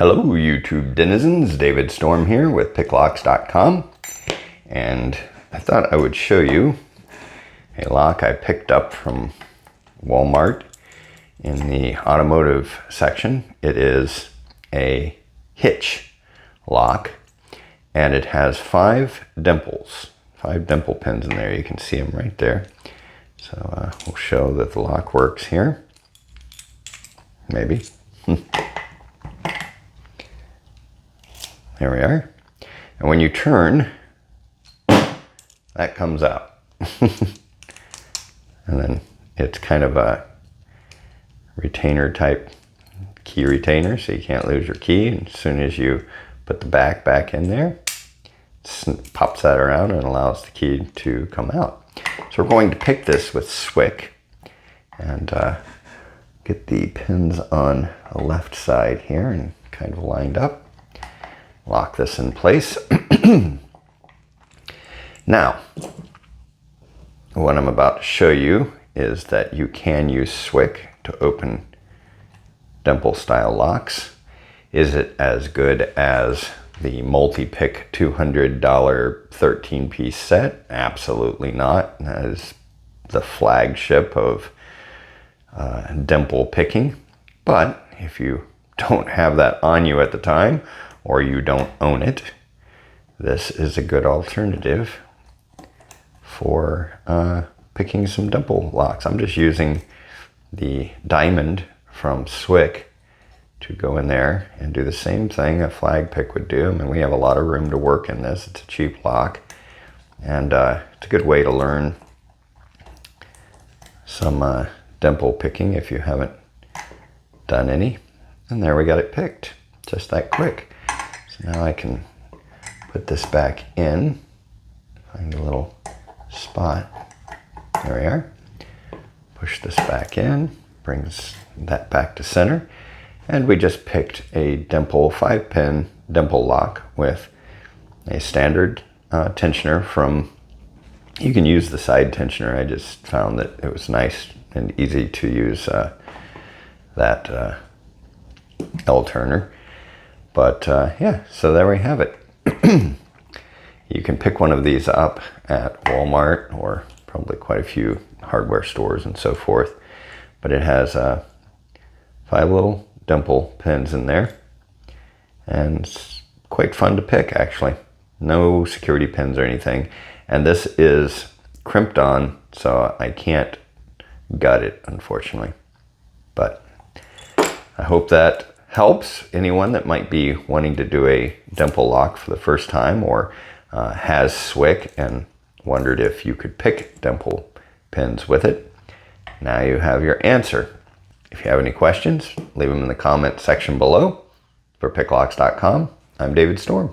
Hello YouTube denizens, David Storm here with Picklocks.com, and I thought I would show you a lock I picked up from Walmart in the automotive section. It is a hitch lock and it has 5 dimples, 5 dimple pins in there. You can see them right there. So we'll show that the lock works here. Maybe. There we are. And when you turn, that comes out. And then it's kind of a retainer type key retainer, so you can't lose your key. And as soon as you put the back in there, it pops that around and allows the key to come out. So we're going to pick this with SWICK and get the pins on the left side here and kind of lined up. Lock this in place. Now, what I'm about to show you is that you can use SWICK to open dimple style locks. Is it as good as the multi-pick $200 13-piece set? Absolutely not. That is the flagship of dimple picking. But if you don't have that on you at the time, or you don't own it, this is a good alternative for picking some dimple locks. I'm just using the diamond from SWICK to go in there and do the same thing a flag pick would do. I mean, we have a lot of room to work in this. It's a cheap lock, and it's a good way to learn some dimple picking if you haven't done any. And there we got it picked, just that quick. So now I can put this back in, find a little spot. There we are. Push this back in, brings that back to center. And we just picked a dimple 5-pin dimple lock with a standard tensioner from, you can use the side tensioner. I just found that it was nice and easy to use that L-turner. But yeah, so there we have it. You can pick one of these up at Walmart or probably quite a few hardware stores and so forth. But it has 5 little dimple pins in there. And it's quite fun to pick, actually. No security pins or anything. And this is crimped on, so I can't gut it, unfortunately. But I hope that helps anyone that might be wanting to do a dimple lock for the first time, or has SWICK and wondered if you could pick dimple pins with it. Now you have your answer. If you have any questions, leave them in the comment section below. For Picklocks.com, I'm David Storm.